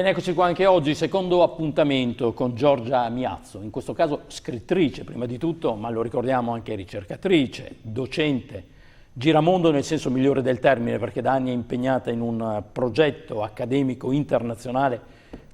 Bene, eccoci qua anche oggi, secondo appuntamento con Giorgia Miazzo, in questo caso scrittrice prima di tutto, ma lo ricordiamo anche ricercatrice, docente, giramondo nel senso migliore del termine, perché da anni è impegnata in un progetto accademico internazionale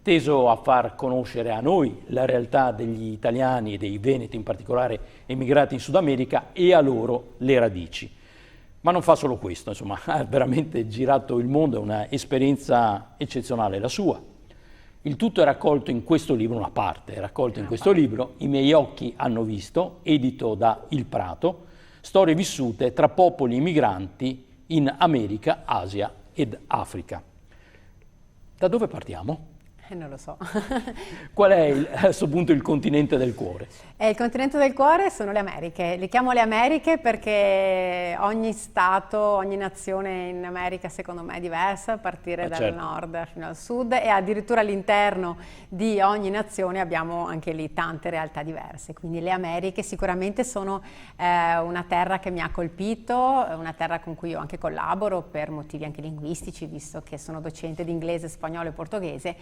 teso a far conoscere a noi la realtà degli italiani e dei veneti in particolare emigrati in Sud America e a loro le radici. Ma non fa solo questo, insomma, ha veramente girato il mondo, è un'esperienza eccezionale la sua. Il tutto è raccolto in questo libro, una parte è raccolta in questo libro, I miei occhi hanno visto, edito da Il Prato, storie vissute tra popoli immigranti in America, Asia ed Africa. Da dove partiamo? Non lo so. Qual è a questo punto il continente del cuore? Il continente del cuore sono le Americhe. Le chiamo le Americhe perché ogni stato, ogni nazione in America secondo me è diversa, a partire dal nord fino al sud, e addirittura all'interno di ogni nazione abbiamo anche lì tante realtà diverse. Quindi le Americhe sicuramente sono una terra che mi ha colpito, una terra con cui io anche collaboro per motivi anche linguistici, visto che sono docente di inglese, spagnolo e portoghese,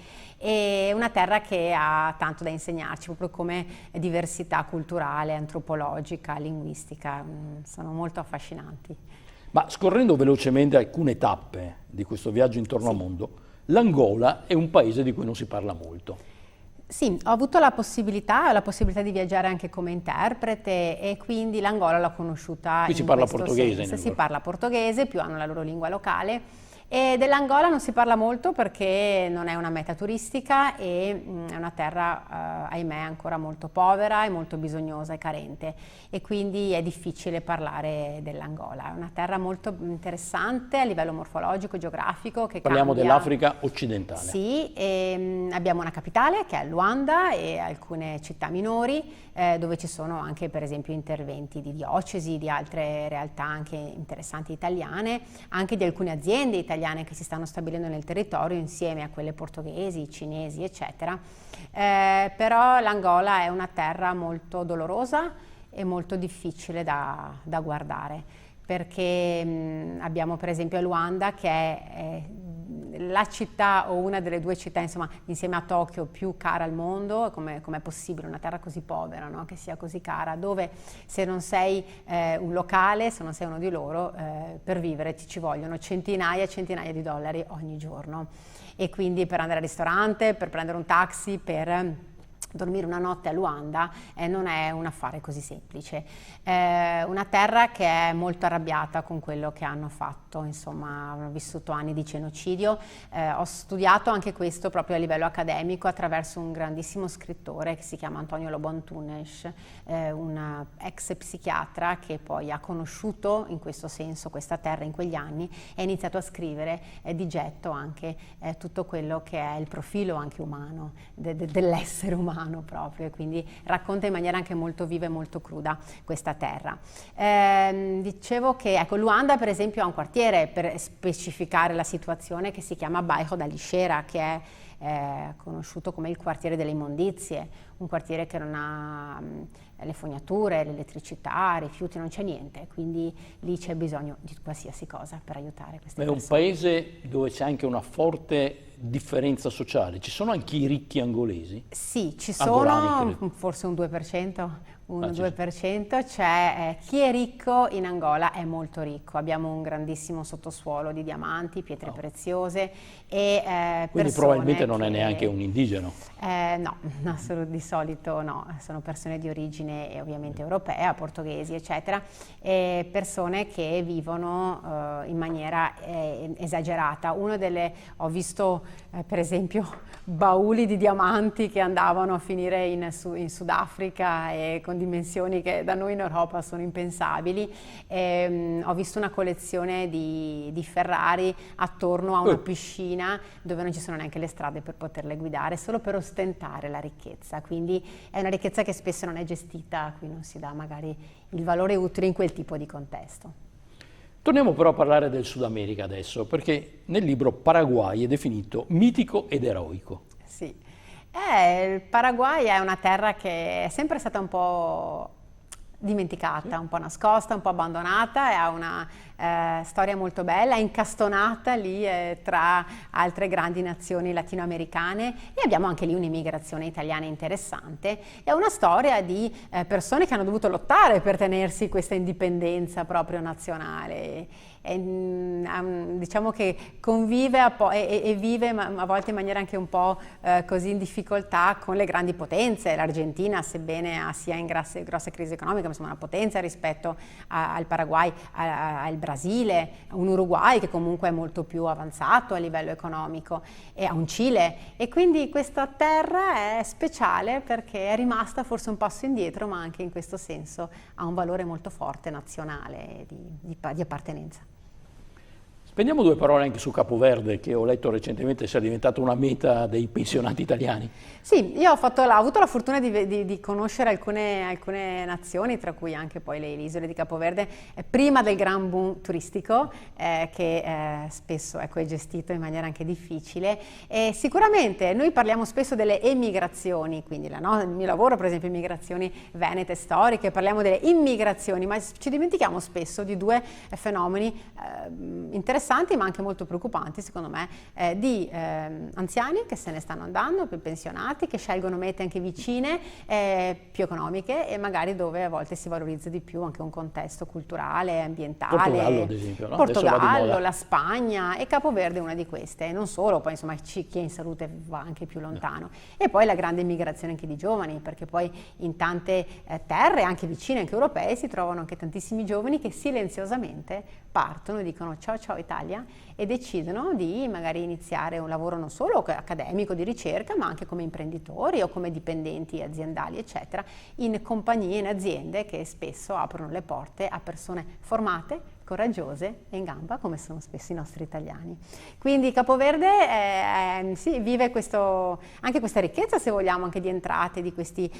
e una terra che ha tanto da insegnarci, proprio come diversità culturale, antropologica, linguistica, sono molto affascinanti. Ma scorrendo velocemente alcune tappe di questo viaggio intorno al mondo, l'Angola è un paese di cui non si parla molto. Sì, ho avuto la possibilità di viaggiare anche come interprete, e quindi l'Angola l'ho conosciuta. Qui si parla portoghese. Si parla portoghese, più hanno la loro lingua locale. E dell'Angola non si parla molto perché non è una meta turistica e è una terra, ahimè, ancora molto povera e molto bisognosa e carente, e quindi è difficile parlare dell'Angola. È una terra molto interessante a livello morfologico, geografico, che parliamo dell'Africa occidentale. Sì, e abbiamo una capitale che è Luanda e alcune città minori dove ci sono anche per esempio interventi di diocesi, di altre realtà anche interessanti italiane, anche di alcune aziende italiane che si stanno stabilendo nel territorio insieme a quelle portoghesi, cinesi, eccetera. Però l'Angola è una terra molto dolorosa e molto difficile da guardare, perché abbiamo per esempio Luanda, che è la città o una delle due città, insomma, insieme a Tokyo, più cara al mondo. Come è possibile una terra così povera, no? Che sia così cara, dove se non sei un locale, se non sei uno di loro, per vivere ci vogliono centinaia e centinaia di dollari ogni giorno, e quindi per andare al ristorante, per prendere un taxi, per dormire una notte a Luanda non è un affare così semplice. Una terra che è molto arrabbiata con quello che hanno fatto, insomma, hanno vissuto anni di genocidio. Ho studiato anche questo proprio a livello accademico attraverso un grandissimo scrittore che si chiama Antonio Lobo Antunes, un ex psichiatra che poi ha conosciuto in questo senso questa terra in quegli anni e ha iniziato a scrivere di getto anche tutto quello che è il profilo anche umano dell'essere umano proprio, e quindi racconta in maniera anche molto viva e molto cruda questa terra. Dicevo che ecco, Luanda per esempio ha un quartiere, per specificare la situazione, che si chiama Bairro da Lixeira, che è conosciuto come il quartiere delle immondizie, un quartiere che non ha le fognature, l'elettricità, rifiuti, non c'è niente, quindi lì c'è bisogno di qualsiasi cosa per aiutare queste persone. È un paese dove c'è anche una forte differenza sociale. Ci sono anche i ricchi angolesi? Sì, ci Angolani, sono forse un 2%, 1-2%, c'è chi è ricco in Angola è molto ricco, abbiamo un grandissimo sottosuolo di diamanti, pietre preziose e quindi probabilmente non è neanche un indigeno. No, di solito no, sono persone di origine ovviamente europea, portoghesi eccetera, e persone che vivono in maniera esagerata. Ho visto per esempio bauli di diamanti che andavano a finire in Sudafrica e con dimensioni che da noi in Europa sono impensabili. Ho visto una collezione di Ferrari attorno a una piscina dove non ci sono neanche le strade per poterle guidare, solo per ostentare la ricchezza. Quindi è una ricchezza che spesso non è gestita, a cui non si dà magari il valore utile in quel tipo di contesto. Torniamo però a parlare del Sud America adesso, perché nel libro Paraguay è definito mitico ed eroico. Sì, il Paraguay è una terra che è sempre stata un po' dimenticata, un po' nascosta, un po' abbandonata, e ha una storia molto bella, incastonata lì tra altre grandi nazioni latinoamericane, e abbiamo anche lì un'immigrazione italiana interessante. È una storia di persone che hanno dovuto lottare per tenersi questa indipendenza proprio nazionale. Diciamo che convive e vive a volte in maniera anche un po' così in difficoltà con le grandi potenze. L'Argentina, sebbene sia in grosse crisi economiche, insomma una potenza rispetto al Paraguay, al Brasile, un Uruguay che comunque è molto più avanzato a livello economico, e a un Cile, e quindi questa terra è speciale perché è rimasta forse un passo indietro, ma anche in questo senso ha un valore molto forte nazionale di appartenenza. Spendiamo due parole anche su Capoverde, che ho letto recentemente sia diventato una meta dei pensionati italiani. Sì, io ho avuto la fortuna di conoscere alcune nazioni, tra cui anche poi le isole di Capoverde, prima del gran boom turistico, che spesso è gestito in maniera anche difficile. E sicuramente noi parliamo spesso delle emigrazioni, quindi il mio lavoro per esempio immigrazioni venete storiche, parliamo delle immigrazioni, ma ci dimentichiamo spesso di due fenomeni interessanti, ma anche molto preoccupanti secondo me, di anziani che se ne stanno andando, più pensionati, che scelgono mete anche vicine, più economiche, e magari dove a volte si valorizza di più anche un contesto culturale, ambientale. Portogallo ad esempio, no? Portogallo, la Spagna, e Capoverde è una di queste, e non solo, poi insomma chi è in salute va anche più lontano. E poi la grande immigrazione anche di giovani, perché poi in tante terre, anche vicine, anche europee, si trovano anche tantissimi giovani che silenziosamente partono e dicono ciao ciao Italia, e decidono di magari iniziare un lavoro non solo accademico di ricerca, ma anche come imprenditori o come dipendenti aziendali, eccetera, in compagnie, in aziende che spesso aprono le porte a persone formate, coraggiose e in gamba, come sono spesso i nostri italiani. Quindi Capoverde sì, vive anche questa ricchezza, se vogliamo, anche di entrate di questi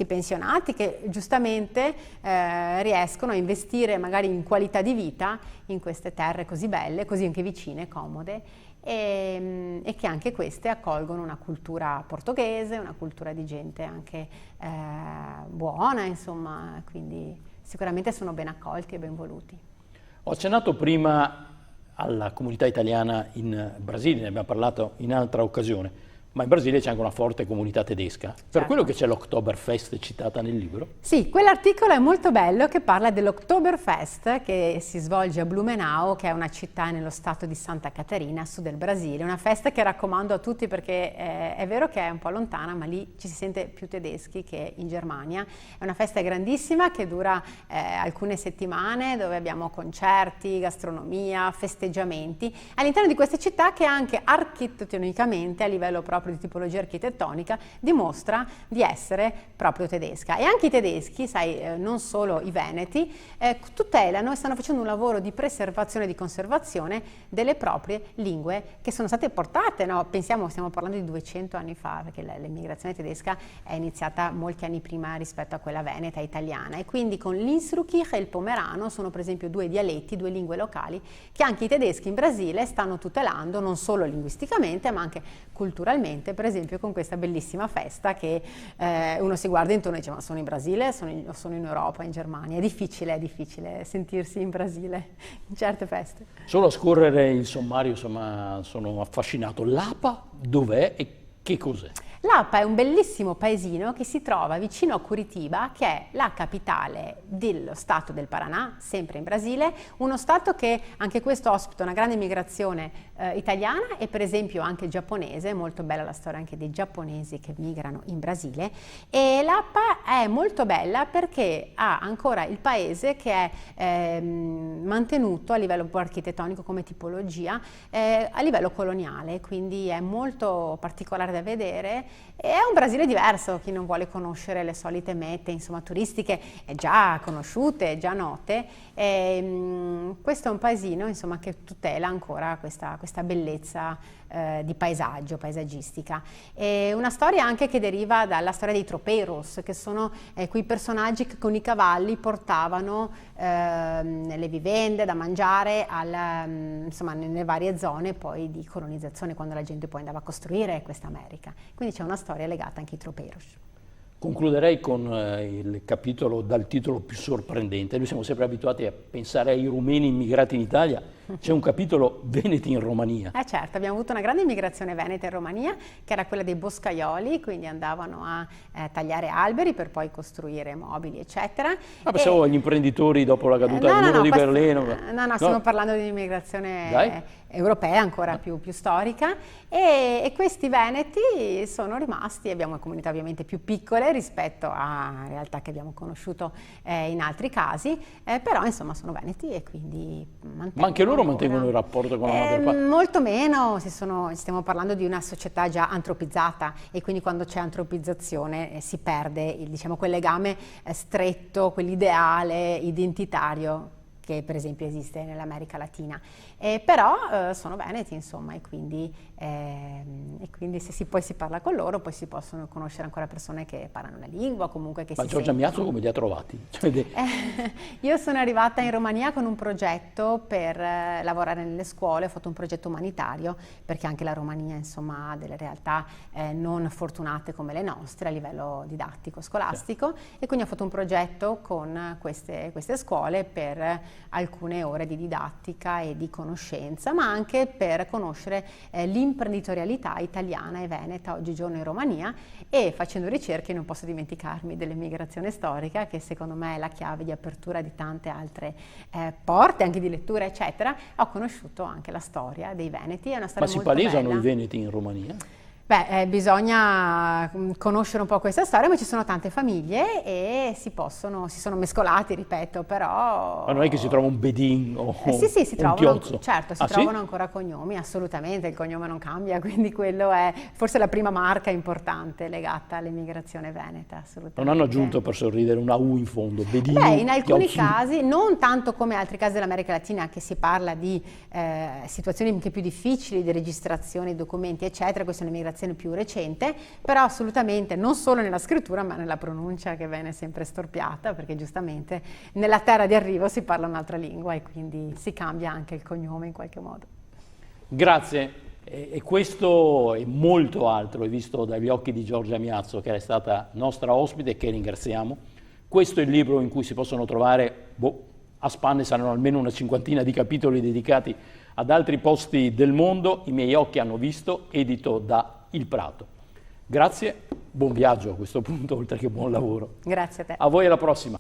pensionati che giustamente riescono a investire magari in qualità di vita in queste terre così belle, così anche vicine, comode, e che anche queste accolgono una cultura portoghese, una cultura di gente anche buona, insomma, quindi sicuramente sono ben accolti e ben voluti. Ho accennato prima alla comunità italiana in Brasile, ne abbiamo parlato in altra occasione, ma in Brasile c'è anche una forte comunità tedesca. Per Certo. quello che c'è l'Oktoberfest citata nel libro? Sì, quell'articolo è molto bello, che parla dell'Oktoberfest che si svolge a Blumenau, che è una città nello stato di Santa Catarina, a sud del Brasile. Una festa che raccomando a tutti perché è vero che è un po' lontana, ma lì ci si sente più tedeschi che in Germania. È una festa grandissima che dura alcune settimane, dove abbiamo concerti, gastronomia, festeggiamenti all'interno di queste città, che anche architettonicamente, a livello proprio di tipologia architettonica, dimostra di essere proprio tedesca. E anche i tedeschi, sai, non solo i veneti, tutelano e stanno facendo un lavoro di preservazione e di conservazione delle proprie lingue che sono state portate, no? Pensiamo, stiamo parlando di 200 anni fa, perché l'immigrazione tedesca è iniziata molti anni prima rispetto a quella veneta italiana, e quindi con l'Innsbrucker e il Pomerano sono per esempio due dialetti, due lingue locali che anche i tedeschi in Brasile stanno tutelando, non solo linguisticamente ma anche culturalmente, per esempio con questa bellissima festa che uno si guarda intorno e dice: ma sono in Brasile, sono in Europa, in Germania? È difficile sentirsi in Brasile in certe feste. Solo a scorrere il sommario, insomma, sono affascinato. L'APA dov'è e che cos'è? L'Apa è un bellissimo paesino che si trova vicino a Curitiba, che è la capitale dello stato del Paraná, sempre in Brasile, uno stato che anche questo ospita una grande immigrazione italiana e per esempio anche giapponese, molto bella la storia anche dei giapponesi che migrano in Brasile. E l'Apa è molto bella perché ha ancora il paese che è mantenuto a livello un po' architettonico come tipologia, a livello coloniale, quindi è molto particolare da vedere. È un Brasile diverso, chi non vuole conoscere le solite mete, insomma, turistiche, è già conosciute, è già note. Questo è un paesino, insomma, che tutela ancora questa bellezza di paesaggio, paesaggistica. E una storia anche che deriva dalla storia dei tropeiros, che sono quei personaggi che con i cavalli portavano le vivende da mangiare insomma, nelle varie zone poi di colonizzazione, quando la gente poi andava a costruire questa America. Quindi c'è una storia legata anche ai tropeiros. Concluderei con il capitolo dal titolo più sorprendente. Noi siamo sempre abituati a pensare ai rumeni immigrati in Italia. C'è un capitolo Veneti in Romania. Certo, abbiamo avuto una grande immigrazione veneta in Romania, che era quella dei boscaioli, quindi andavano a tagliare alberi per poi costruire mobili, eccetera. Pensavo agli imprenditori dopo la caduta del muro di Berlino. No, stiamo parlando di un'immigrazione europea ancora più storica, e questi veneti sono rimasti. Abbiamo comunità ovviamente più piccole rispetto a realtà che abbiamo conosciuto in altri casi, però insomma sono veneti e quindi ma anche loro mantengono il rapporto con la madrepatria? Molto meno, stiamo parlando di una società già antropizzata, e quindi quando c'è antropizzazione si perde quel legame stretto, quell'ideale identitario che per esempio esiste nell'America Latina. Però sono veneti, insomma, e quindi se poi si parla con loro, poi si possono conoscere ancora persone che parlano la lingua, comunque che Ma si Giorgia sentono. Miazzo come li ha trovati? Io sono arrivata in Romania con un progetto per lavorare nelle scuole, ho fatto un progetto umanitario, perché anche la Romania, insomma, ha delle realtà non fortunate come le nostre a livello didattico, scolastico, e quindi ho fatto un progetto con queste scuole per alcune ore di didattica e di conoscenza, ma anche per conoscere l'imprenditorialità italiana e veneta oggigiorno in Romania, e facendo ricerche non posso dimenticarmi dell'emigrazione storica, che secondo me è la chiave di apertura di tante altre porte, anche di lettura, eccetera. Ho conosciuto anche la storia dei veneti, è una storia molto bella. Ma si palesano i veneti in Romania? Bisogna conoscere un po' questa storia, ma ci sono tante famiglie e si sono mescolati, ripeto, però... Ma non è che si trova un bedin o sì, si un trovano, chiozzo? certo, si trovano ancora cognomi, assolutamente, il cognome non cambia, quindi quello è forse la prima marca importante legata all'immigrazione veneta, assolutamente. Non hanno aggiunto, per sorridere, una U in fondo, bedin, in alcuni chiozzo. casi, non tanto come altri casi dell'America Latina, che si parla di situazioni anche più difficili di registrazione, documenti, eccetera, questa è un'immigrazione più recente, però assolutamente non solo nella scrittura ma nella pronuncia, che viene sempre storpiata, perché giustamente nella terra di arrivo si parla un'altra lingua e quindi si cambia anche il cognome in qualche modo. Grazie, e questo e molto altro è visto dagli occhi di Giorgia Miazzo, che è stata nostra ospite e che ringraziamo. Questo è il libro in cui si possono trovare, a spanne saranno almeno una cinquantina di capitoli dedicati ad altri posti del mondo. I miei occhi hanno visto, edito da Il Prato. Grazie, buon viaggio a questo punto, oltre che buon lavoro. Grazie a te. A voi, alla prossima.